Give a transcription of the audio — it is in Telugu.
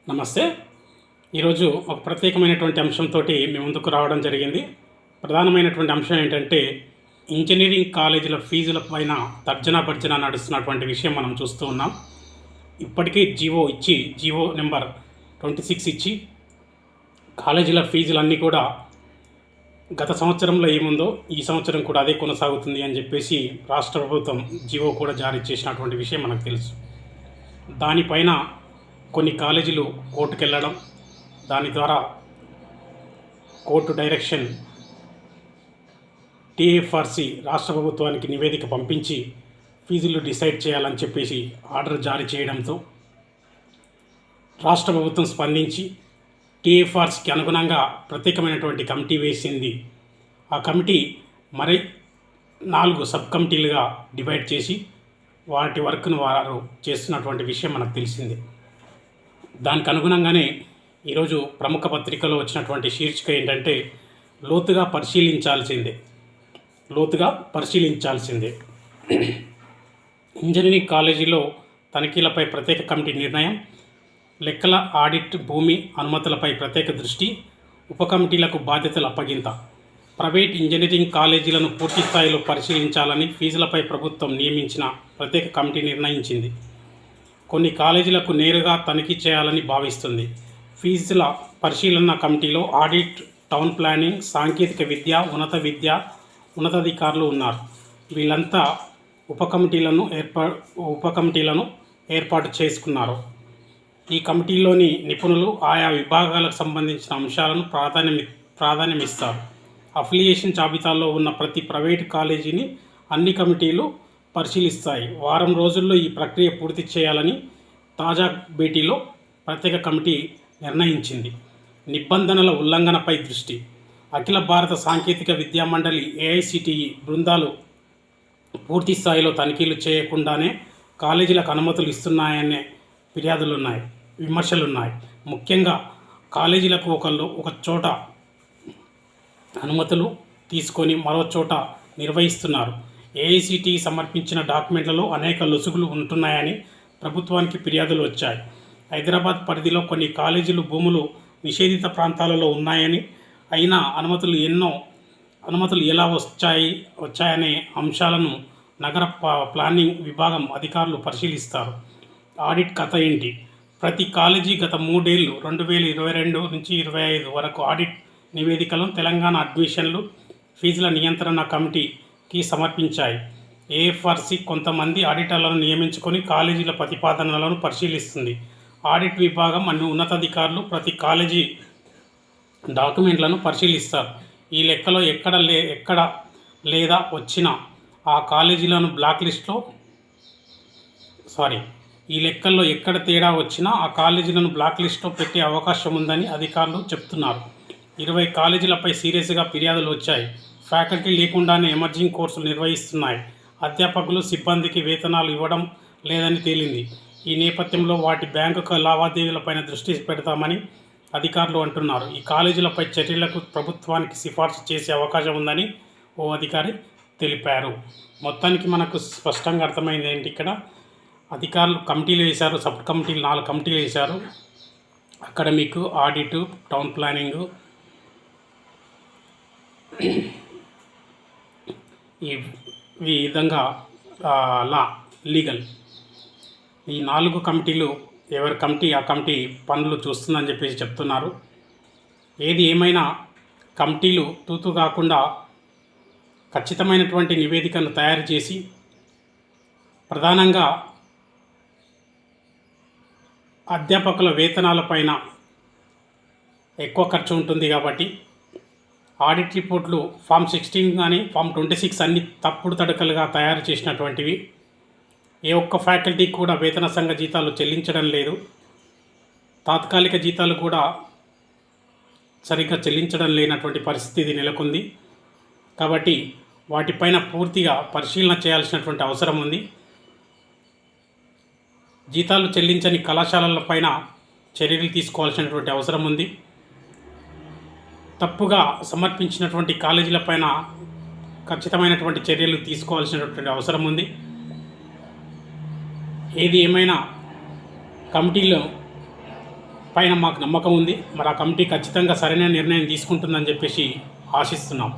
నమస్తే. ఈరోజు ఒక ప్రత్యేకమైనటువంటి అంశంతో మీ ముందుకు రావడం జరిగింది. ప్రధానమైనటువంటి అంశం ఏంటంటే ఇంజనీరింగ్ కాలేజీల ఫీజుల పైన తర్జన భర్జన నడుస్తున్నటువంటి విషయం మనం చూస్తూ ఉన్నాం. ఇప్పటికే జీవో నెంబర్ 26 ఇచ్చి కాలేజీల ఫీజులన్నీ కూడా గత సంవత్సరంలో ఏముందో ఈ సంవత్సరం కూడా అదే కొనసాగుతుంది అని చెప్పేసి రాష్ట్ర ప్రభుత్వం జీవో కూడా జారీ చేసినటువంటి విషయం మనకు తెలుసు. దానిపైన కొన్ని కాలేజీలు కోర్టుకు వెళ్ళడం, దాని ద్వారా కోర్టు డైరెక్షన్ టీఎఫ్ఆర్సి రాష్ట్ర ప్రభుత్వానికి నివేదిక పంపించి ఫీజులు డిసైడ్ చేయాలని చెప్పేసి ఆర్డర్ జారీ చేయడంతో రాష్ట్ర ప్రభుత్వం స్పందించి టీఎఫ్ఆర్సికి అనుగుణంగా ప్రత్యేకమైనటువంటి కమిటీ వేసింది. ఆ కమిటీ మరి 4 సబ్ కమిటీలుగా డివైడ్ చేసి వాటి వర్క్ను వారు చేస్తున్నటువంటి విషయం మనకు తెలిసింది. దానికి అనుగుణంగానే ఈరోజు ప్రముఖ పత్రికలో వచ్చినటువంటి శీర్షిక ఏంటంటే లోతుగా పరిశీలించాల్సిందే. ఇంజనీరింగ్ కాలేజీలో తనిఖీలపై ప్రత్యేక కమిటీ నిర్ణయం, లెక్కల ఆడిట్, భూమి అనుమతులపై ప్రత్యేక దృష్టి, ఉప కమిటీలకు బాధ్యతలు అప్పగింత. ప్రైవేట్ ఇంజనీరింగ్ కాలేజీలను పూర్తి స్థాయిలో పరిశీలించాలని ఫీజులపై ప్రభుత్వం నియమించిన ప్రత్యేక కమిటీ నిర్ణయించింది. కొన్ని కాలేజీలకు నేరుగా తనిఖీ చేయాలని భావిస్తుంది. ఫీజుల పరిశీలన కమిటీలో ఆడిట్, టౌన్ ప్లానింగ్, సాంకేతిక విద్య, ఉన్నతాధికారులు ఉన్నారు. వీళ్ళంతా ఉప కమిటీలను ఏర్పాటు చేసుకున్నారు. ఈ కమిటీలోని నిపుణులు ఆయా విభాగాలకు సంబంధించిన అంశాలను ప్రాధాన్యమిస్తారు. అఫిలియేషన్ జాబితాలో ఉన్న ప్రతి ప్రైవేటు కాలేజీని అన్ని కమిటీలు పరిశీలిస్తాయి. వారం రోజుల్లో ఈ ప్రక్రియ పూర్తి చేయాలని తాజా భేటీలో ప్రత్యేక కమిటీ నిర్ణయించింది. నిబంధనల ఉల్లంఘనపై దృష్టి. అఖిల భారత సాంకేతిక విద్యా మండలి ఏఐసిటిఈ బృందాలు పూర్తి స్థాయిలో తనిఖీలు చేయకుండానే కాలేజీలకు అనుమతులు ఇస్తున్నాయనే విమర్శలున్నాయి. ముఖ్యంగా కాలేజీలకు ఒక చోట అనుమతులు తీసుకొని మరో చోట నిర్వహిస్తున్నారు. ఏఐసిటిఈ సమర్పించిన డాక్యుమెంట్లలో అనేక లొసుగులు ఉంటున్నాయని ప్రభుత్వానికి ఫిర్యాదులు వచ్చాయి. హైదరాబాద్ పరిధిలో కొన్ని కాలేజీలు భూములు నిషేధిత ప్రాంతాలలో ఉన్నాయని, అయినా అనుమతులు ఎలా వచ్చాయనే అంశాలను నగర ప్లానింగ్ విభాగం అధికారులు పరిశీలిస్తారు. ఆడిట్ కథ ఏంటి? ప్రతి కాలేజీ గత 3 ఏళ్ళు 2022 నుంచి 2025 వరకు ఆడిట్ నివేదికలను తెలంగాణ అడ్మిషన్లు ఫీజుల నియంత్రణ కమిటీకి సమర్పించాయి. ఏఎఫ్ఆర్సి కొంతమంది ఆడిటర్లను నియమించుకొని కాలేజీల ప్రతిపాదనలను పరిశీలిస్తుంది. ఆడిట్ విభాగం అన్ని ఉన్నతాధికారులు ప్రతి కాలేజీ డాక్యుమెంట్లను పరిశీలిస్తారు. ఈ లెక్కలో ఎక్కడ లేదా వచ్చిన ఆ కాలేజీలను ఈ లెక్కల్లో ఎక్కడ తేడా వచ్చినా ఆ కాలేజీలను బ్లాక్ లిస్ట్లో పెట్టే అవకాశం ఉందని అధికారులు చెప్తున్నారు. 20 కాలేజీలపై సీరియస్గా ఫిర్యాదులు వచ్చాయి. ఫ్యాకల్టీ లేకుండానే ఎమర్జింగ్ కోర్సులు నిర్వహిస్తున్నాయి. అధ్యాపకులు, సిబ్బందికి వేతనాలు ఇవ్వడం లేదని తేలింది. ఈ నేపథ్యంలో వాటి బ్యాంకు లావాదేవీలపైన దృష్టి పెడతామని అధికారులు అంటున్నారు. ఈ కాలేజీలపై చర్యలకు ప్రభుత్వానికి సిఫార్సు చేసే అవకాశం ఉందని ఓ అధికారి తెలిపారు. మొత్తానికి మనకు స్పష్టంగా అర్థమైంది ఏంటి, ఇక్కడ అధికారులు కమిటీలు వేశారు, సబ్ కమిటీలు 4 కమిటీలు వేశారు. అకాడమిక్, ఆడిట్, టౌన్ ప్లానింగ్, ఈ విధంగా లీగల్, ఈ 4 కమిటీలు ఎవరి కమిటీ ఆ కమిటీ పనులు చూస్తుందని చెప్పేసి చెప్తున్నారు. ఏది ఏమైనా కమిటీలు తూతూ కాకుండా ఖచ్చితమైనటువంటి నివేదికను తయారు చేసి ప్రధానంగా అధ్యాపకుల వేతనాలపైన ఎక్కువ ఖర్చు ఉంటుంది కాబట్టి ఆడిట్ రిపోర్ట్లు ఫామ్ 16 కానీ ఫామ్ 26 అన్ని తప్పుడు తడకలుగా తయారు చేసినటువంటివి. ఏ ఒక్క ఫ్యాకల్టీ కూడా వేతన సంఘ జీతాలు చెల్లించడం లేదు. తాత్కాలిక జీతాలు కూడా సరిగ్గా చెల్లించడం లేనటువంటి పరిస్థితి నెలకొంది. కాబట్టి వాటిపైన పూర్తిగా పరిశీలన చేయాల్సినటువంటి అవసరం ఉంది. జీతాలు చెల్లించని కళాశాలలపైన చర్యలు తీసుకోవాల్సినటువంటి అవసరం ఉంది. తప్పుగా సమర్పించినటువంటి కాలేజీలపైన ఖచ్చితమైనటువంటి చర్యలు తీసుకోవాల్సినటువంటి అవసరం ఉంది. ఏది ఏమైనా కమిటీలో పైన మాకు నమ్మకం ఉంది. మరి ఆ కమిటీ ఖచ్చితంగా సరైన నిర్ణయం తీసుకుంటుందని చెప్పేసి ఆశిస్తున్నాం.